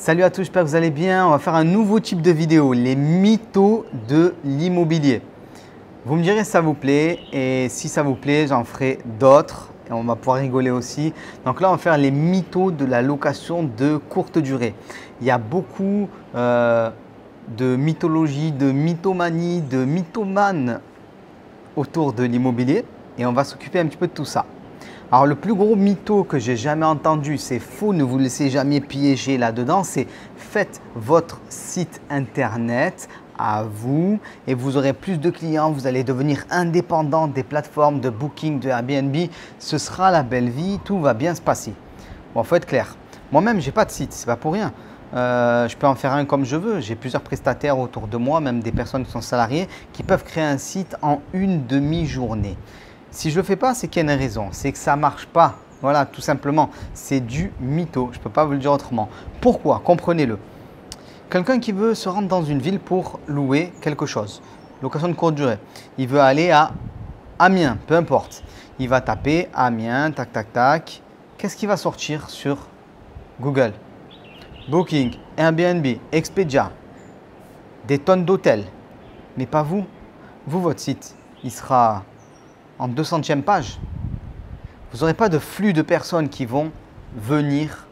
Salut à tous, j'espère que vous allez bien. On va faire un nouveau type de vidéo, les mythos de l'immobilier. Vous me direz si ça vous plaît et si ça vous plaît, j'en ferai d'autres et on va pouvoir rigoler aussi. Donc là, on va faire les mythos de la location de courte durée. Il y a beaucoup de mythologie, de mythomanie, de mythomanes autour de l'immobilier et on va s'occuper un petit peu de tout ça. Alors le plus gros mytho que j'ai jamais entendu, c'est faux, ne vous laissez jamais piéger là-dedans, c'est faites votre site internet à vous et vous aurez plus de clients, vous allez devenir indépendant des plateformes de booking, de Airbnb, ce sera la belle vie, tout va bien se passer. Bon, il faut être clair, moi-même j'ai pas de site, c'est pas pour rien. Je peux en faire un comme je veux, j'ai plusieurs prestataires autour de moi, même des personnes qui sont salariées, qui peuvent créer un site en une demi-journée. Si je ne le fais pas, c'est qu'il y a une raison, c'est que ça ne marche pas. Voilà, tout simplement, c'est du mytho, je ne peux pas vous le dire autrement. Pourquoi? Comprenez-le. Quelqu'un qui veut se rendre dans une ville pour louer quelque chose, location de courte durée, il veut aller à Amiens, peu importe. Il va taper Amiens, tac, tac, tac. Qu'est-ce qui va sortir sur Google? Booking, Airbnb, Expedia, des tonnes d'hôtels. Mais pas vous. Vous, votre site, il sera en 200e page. Vous n'aurez pas de flux de personnes qui vont venir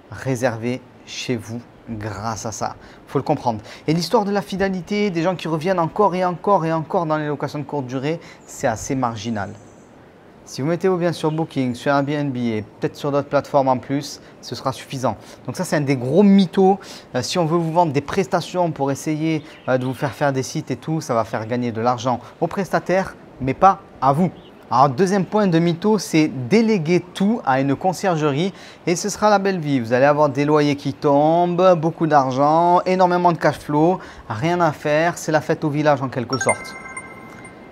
réserver chez vous grâce à ça. Il faut le comprendre. Et l'histoire de la fidélité, des gens qui reviennent encore et encore et encore dans les locations de courte durée, c'est assez marginal. Si vous mettez vos biens sur Booking, sur Airbnb et peut-être sur d'autres plateformes en plus, ce sera suffisant. Donc ça, c'est un des gros mythos. Si on veut vous vendre des prestations pour essayer de vous faire des sites et tout, ça va faire gagner de l'argent aux prestataires, mais pas à vous. Alors, deuxième point de mytho, c'est déléguer tout à une conciergerie et ce sera la belle vie. Vous allez avoir des loyers qui tombent, beaucoup d'argent, énormément de cash flow, rien à faire, c'est la fête au village en quelque sorte.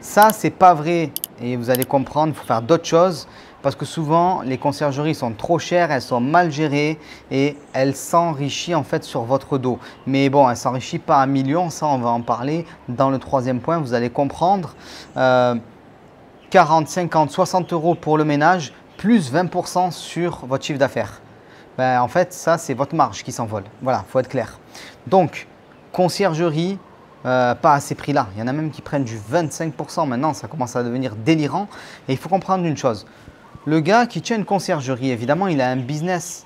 Ça, c'est pas vrai et vous allez comprendre, il faut faire d'autres choses parce que souvent, les conciergeries sont trop chères, elles sont mal gérées et elles s'enrichissent en fait sur votre dos. Mais bon, elles ne s'enrichissent pas à millions, ça on va en parler dans le troisième point, vous allez comprendre. 40, 50, 60 euros pour le ménage, plus 20% sur votre chiffre d'affaires. Ben, en fait, ça, c'est votre marge qui s'envole. Voilà, il faut être clair. Donc, conciergerie, pas à ces prix-là. Il y en a même qui prennent du 25%. Maintenant, ça commence à devenir délirant. Et il faut comprendre une chose. Le gars qui tient une conciergerie, évidemment, il a un business.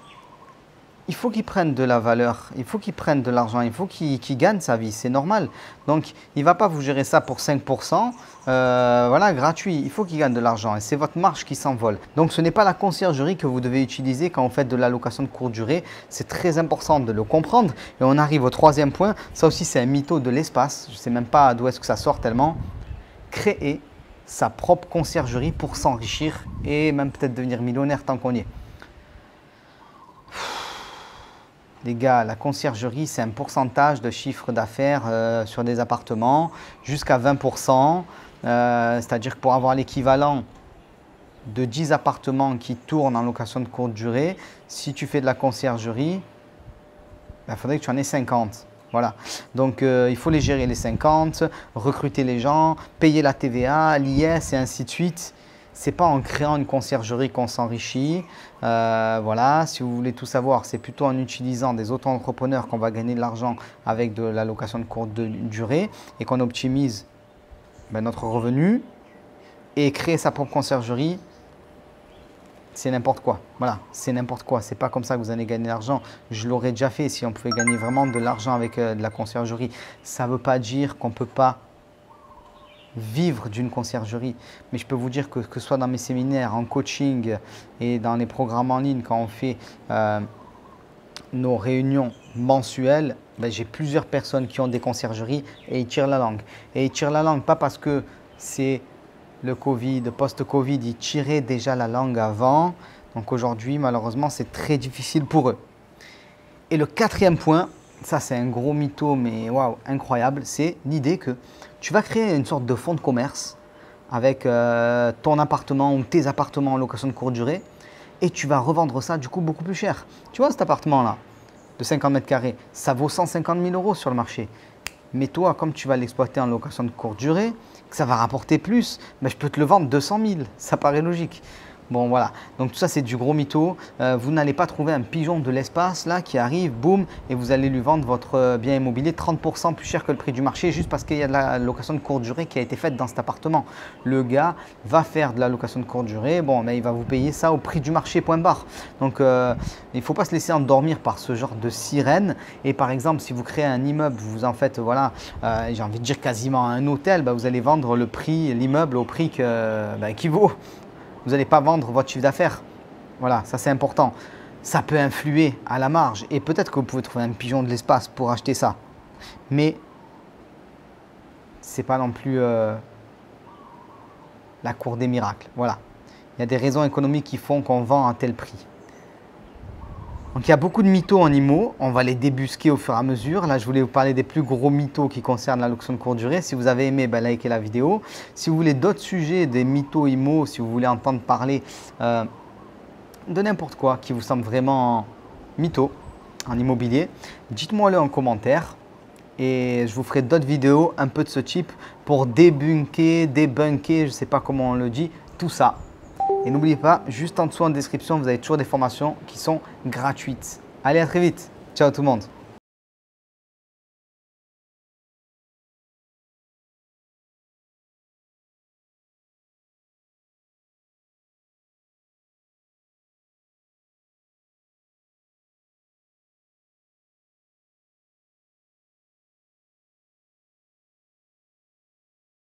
Il faut qu'il prenne de la valeur, il faut qu'il prenne de l'argent, il faut qu'il gagne sa vie, c'est normal. Donc, il ne va pas vous gérer ça pour 5%, voilà, gratuit. Il faut qu'il gagne de l'argent et c'est votre marge qui s'envole. Donc, ce n'est pas la conciergerie que vous devez utiliser quand vous faites de la location de courte durée. C'est très important de le comprendre. Et on arrive au troisième point. Ça aussi, c'est un mytho de l'espace. Je ne sais même pas d'où est-ce que ça sort tellement. Créer sa propre conciergerie pour s'enrichir et même peut-être devenir millionnaire tant qu'on y est. Les gars, la conciergerie, c'est un pourcentage de chiffre d'affaires sur des appartements jusqu'à 20%. C'est-à-dire que pour avoir l'équivalent de 10 appartements qui tournent en location de courte durée, si tu fais de la conciergerie, il faudrait que tu en aies 50. Voilà. Donc, il faut les gérer les 50, recruter les gens, payer la TVA, l'IS et ainsi de suite. Ce n'est pas en créant une conciergerie qu'on s'enrichit. Voilà, si vous voulez tout savoir, c'est plutôt en utilisant des auto-entrepreneurs qu'on va gagner de l'argent avec de la location de courte durée et qu'on optimise notre revenu. Et créer sa propre conciergerie, c'est n'importe quoi. Voilà, c'est n'importe quoi. Ce n'est pas comme ça que vous allez gagner de l'argent. Je l'aurais déjà fait si on pouvait gagner vraiment de l'argent avec de la conciergerie. Ça ne veut pas dire qu'on ne peut pas vivre d'une conciergerie. Mais je peux vous dire que ce soit dans mes séminaires, en coaching et dans les programmes en ligne, quand on fait nos réunions mensuelles, j'ai plusieurs personnes qui ont des conciergeries et ils tirent la langue. Et ils tirent la langue pas parce que c'est le Covid, post-Covid, ils tiraient déjà la langue avant. Donc aujourd'hui, malheureusement, c'est très difficile pour eux. Et le quatrième point, ça c'est un gros mytho, mais waouh, incroyable, c'est l'idée que tu vas créer une sorte de fonds de commerce avec ton appartement ou tes appartements en location de courte durée et tu vas revendre ça du coup beaucoup plus cher. Tu vois cet appartement-là de 50 mètres carrés, ça vaut 150 000 euros sur le marché. Mais toi, comme tu vas l'exploiter en location de courte durée, que ça va rapporter plus, je peux te le vendre 200 000, ça paraît logique. Bon, voilà. Donc, tout ça, c'est du gros mytho. Vous n'allez pas trouver un pigeon de l'espace là qui arrive, boum, et vous allez lui vendre votre bien immobilier 30% plus cher que le prix du marché juste parce qu'il y a de la location de courte durée qui a été faite dans cet appartement. Le gars va faire de la location de courte durée. Bon, mais il va vous payer ça au prix du marché, point barre. Donc, il ne faut pas se laisser endormir par ce genre de sirène. Et par exemple, si vous créez un immeuble, vous en faites, voilà, j'ai envie de dire quasiment un hôtel, bah, vous allez vendre l'immeuble au prix qui vaut. Vous n'allez pas vendre votre chiffre d'affaires. Voilà, ça c'est important. Ça peut influer à la marge et peut-être que vous pouvez trouver un pigeon de l'espace pour acheter ça. Mais ce n'est pas non plus la cour des miracles. Voilà. Il y a des raisons économiques qui font qu'on vend à tel prix. Donc il y a beaucoup de mythos en IMO, on va les débusquer au fur et à mesure. Là, je voulais vous parler des plus gros mythos qui concernent la location de courte durée. Si vous avez aimé, likez la vidéo. Si vous voulez d'autres sujets, des mythos IMO, si vous voulez entendre parler de n'importe quoi qui vous semble vraiment mytho en immobilier, dites-moi-le en commentaire et je vous ferai d'autres vidéos un peu de ce type pour débunker, je ne sais pas comment on le dit, tout ça. Et n'oubliez pas, juste en dessous en description, vous avez toujours des formations qui sont gratuites. Allez, à très vite. Ciao tout le monde.